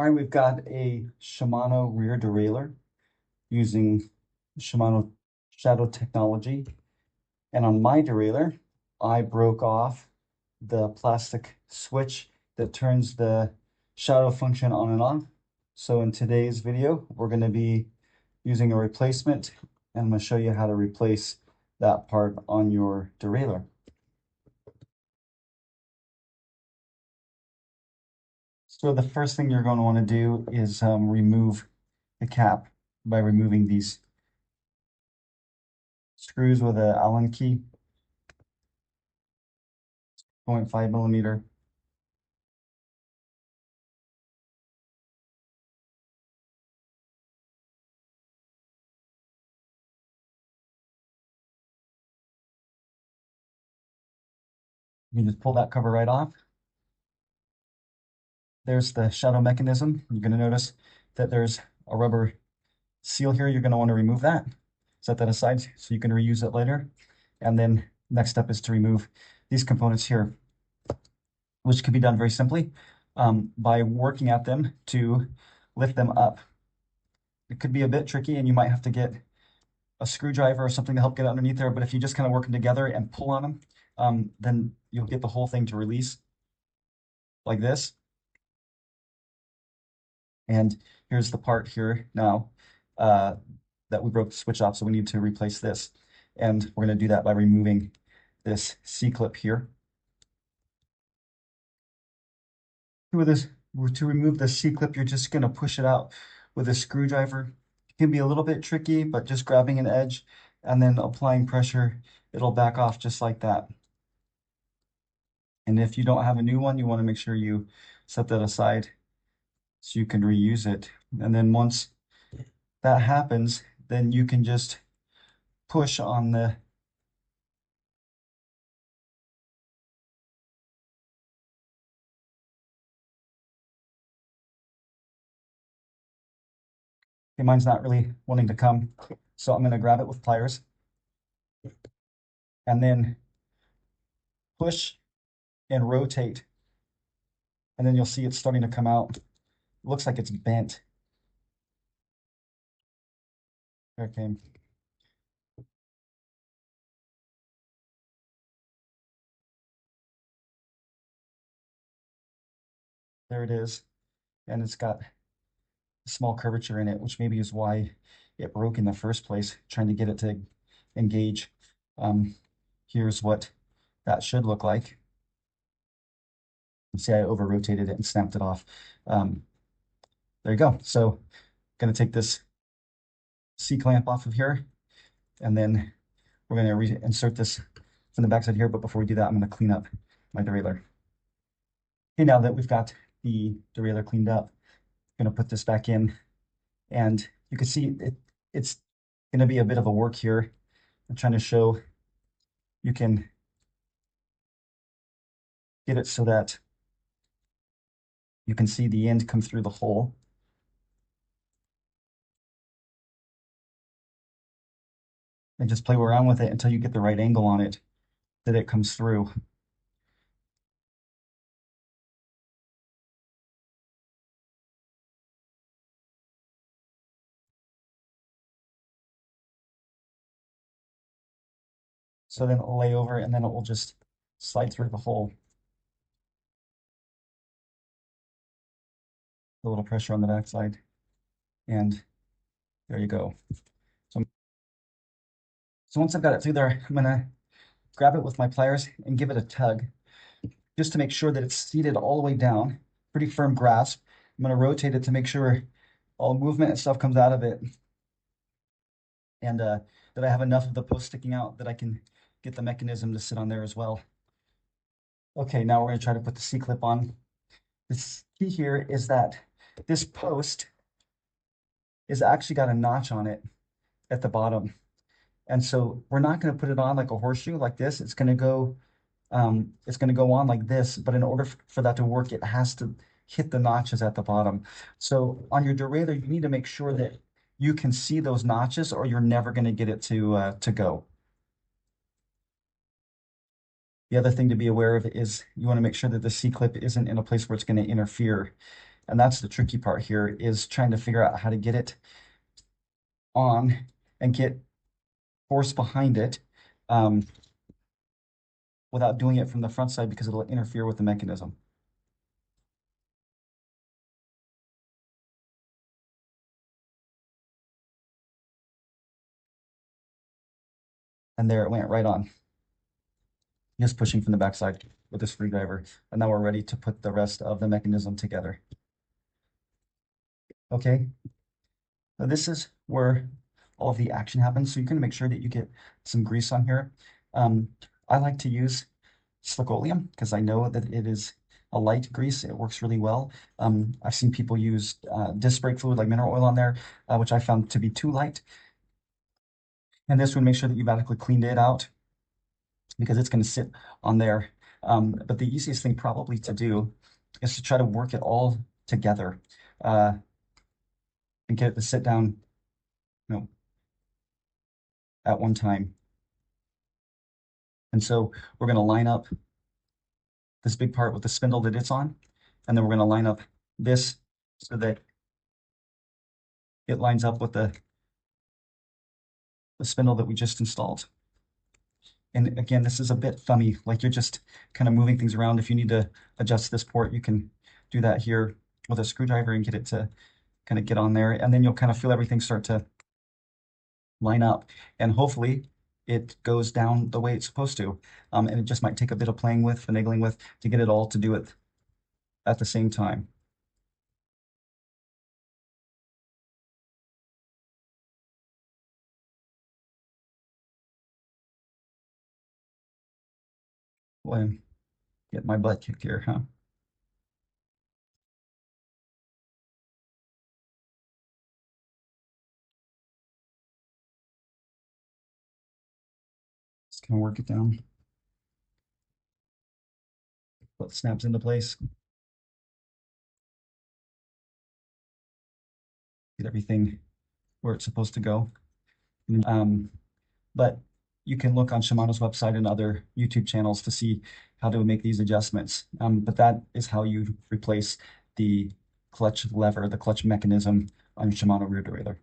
All right, we've got a Shimano rear derailleur using Shimano Shadow technology. And on my derailleur, I broke off the plastic switch that turns the shadow function on and on. So in today's video, we're going to be using a replacement, and I'm going to show you how to replace that part on your derailleur. So the first thing you're going to want to do is remove the cap by removing these screws with an Allen key, 0.5 millimeter. You can just pull that cover right off. There's the shadow mechanism. You're going to notice that there's a rubber seal here. You're going to want to remove that. Set that aside so you can reuse it later. And then next step is to remove these components here, which can be done very simply by working at them to lift them up. It could be a bit tricky and you might have to get a screwdriver or something to help get underneath there, but if you just kind of work them together and pull on them, then you'll get the whole thing to release like this. And here's the part here now that we broke the switch off, so we need to replace this. And we're going to do that by removing this C-clip here. To remove the C-clip, you're just going to push it out with a screwdriver. It can be a little bit tricky, but just grabbing an edge and then applying pressure, it'll back off just like that. And if you don't have a new one, you want to make sure you set that aside so you can reuse it. And then once that happens, then you can just push on the okay, mine's not really wanting to come, so I'm going to grab it with pliers and then push and rotate, and then you'll see it's starting to come out. It looks like it's bent. There it came. There it is. And it's got a small curvature in it, which maybe is why it broke in the first place, trying to get it to engage. Here's what that should look like. See, I over-rotated it and snapped it off. There you go. So going to take this C-clamp off of here, and then we're going to reinsert this from the backside here. But before we do that, I'm going to clean up my derailleur. Okay, now that we've got the derailleur cleaned up, I'm going to put this back in, and you can see it's going to be a bit of a work here. I'm trying to show you can get it so that you can see the end come through the hole. And just play around with it until you get the right angle on it, that it comes through. So then it'll lay over and then it will just slide through the hole. A little pressure on the backside. And there you go. So once I've got it through there, I'm gonna grab it with my pliers and give it a tug just to make sure that it's seated all the way down. Pretty firm grasp. I'm gonna rotate it to make sure all movement and stuff comes out of it. And that I have enough of the post sticking out that I can get the mechanism to sit on there as well. Okay, now we're going to try to put the C-clip on. The key here is that this post is actually got a notch on it at the bottom. And so we're not going to put it on like a horseshoe like this. It's going to go on like this, but in order for that to work, it has to hit the notches at the bottom. So on your derailleur, you need to make sure that you can see those notches or you're never going to get it to go. The other thing to be aware of is you want to make sure that the C-clip isn't in a place where it's going to interfere. And that's the tricky part here, is trying to figure out how to get it on and get force behind it um, without doing it from the front side because it'll interfere with the mechanism. And there it went right on. Just pushing from the backside with the screwdriver. And now we're ready to put the rest of the mechanism together. Okay, now this is where all of the action happens. So you're going to make sure that you get some grease on here. I like to use Slicoleum because I know that it is a light grease. It works really well. I've seen people use disc brake fluid like mineral oil on there, which I found to be too light. And this would make sure that you've adequately cleaned it out because it's going to sit on there. But the easiest thing probably to do is to try to work it all together and get it to sit down, you know, at one time. And so we're going to line up this big part with the spindle that it's on, and then we're going to line up this so that it lines up with the spindle that we just installed. And again, this is a bit thummy, like you're just kind of moving things around. If you need to adjust this port, you can do that here with a screwdriver and get it to kind of get on there. And then you'll kind of feel everything start to line up. And hopefully it goes down the way it's supposed to. And it just might take a bit of playing with, finagling with, to get it all to do it at the same time. Boy, I'm getting my butt kicked here, huh? Just gonna work it down. But it snaps into place. Get everything where it's supposed to go. Um, but you can look on Shimano's website and other YouTube channels to see how to make these adjustments. But that is how you replace the clutch lever, the clutch mechanism on your Shimano rear derailleur.